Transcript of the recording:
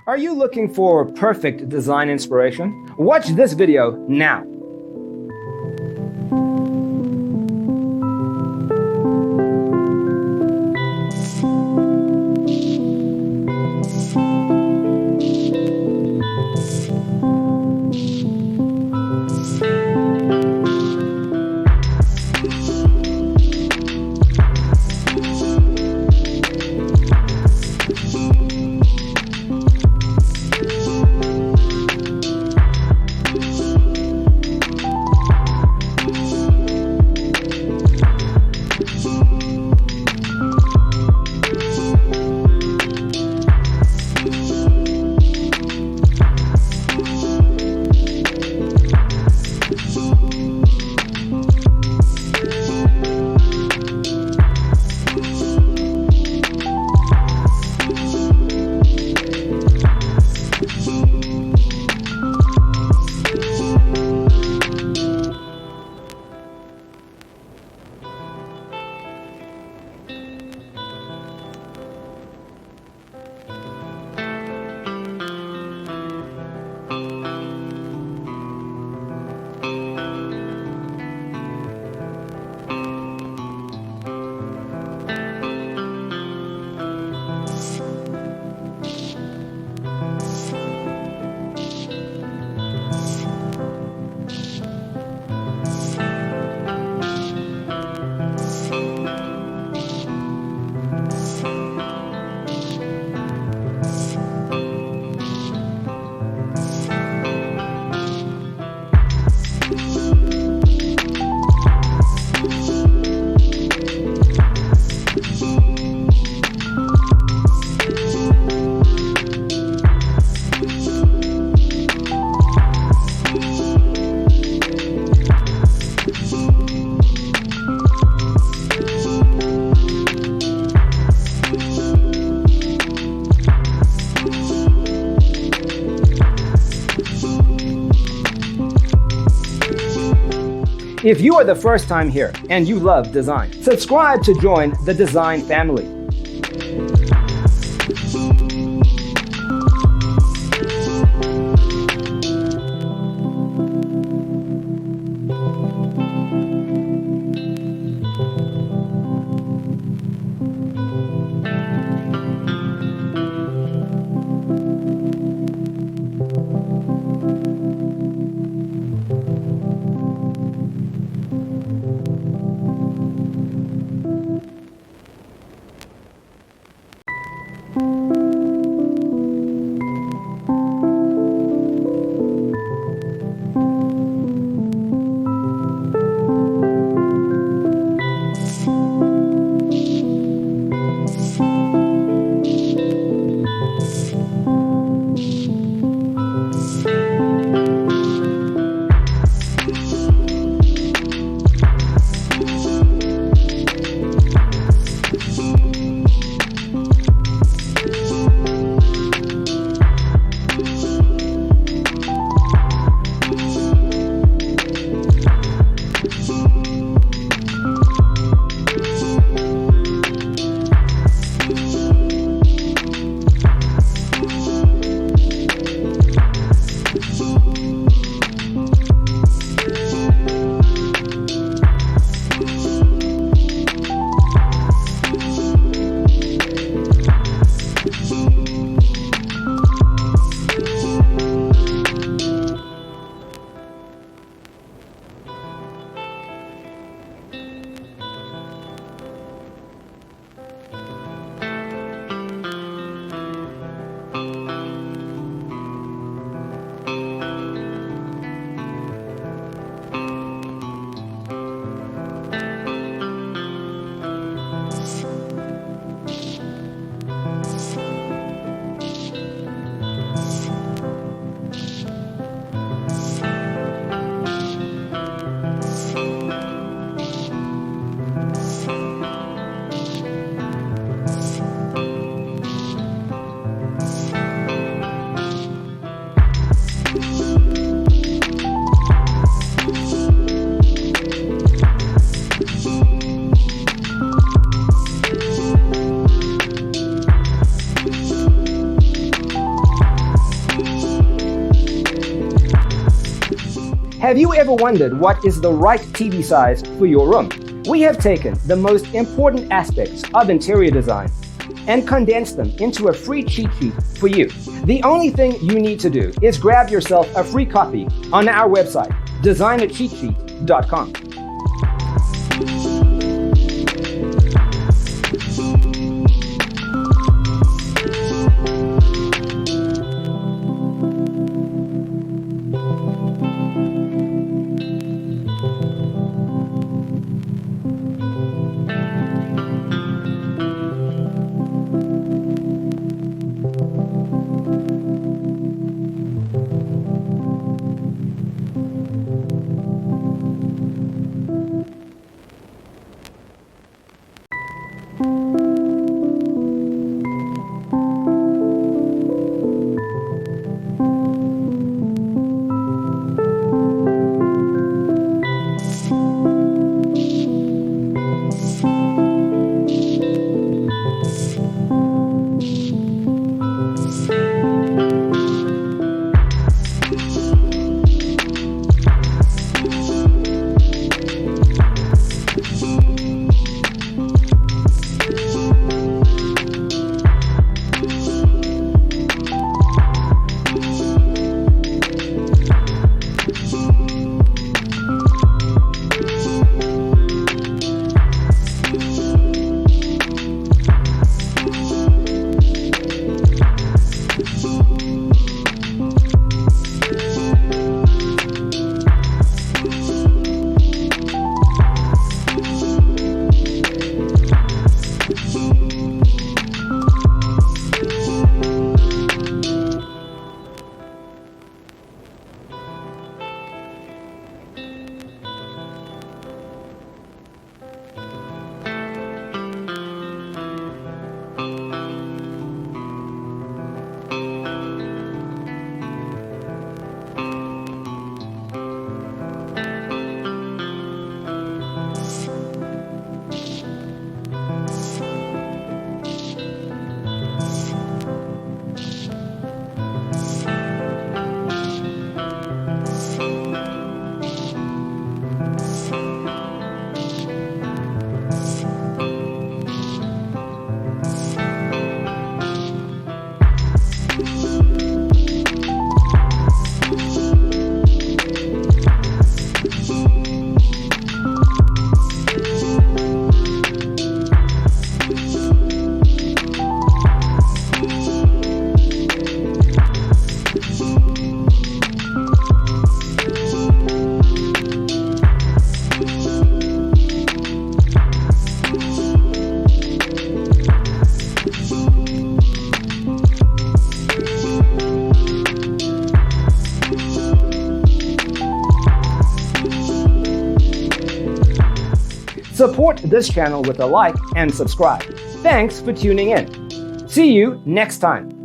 Are you looking for perfect design inspiration? Watch this video now. If you are the first time here and you love design, subscribe to join the design family. Have you ever wondered what is the right TV size for your room? We have taken the most important aspects of interior design and condensed them into a free cheat sheet for you. The only thing you need to do is grab yourself a free copy on our website, designercheatsheet.com. Support this channel with a like and subscribe. Thanks for tuning in. See you next time.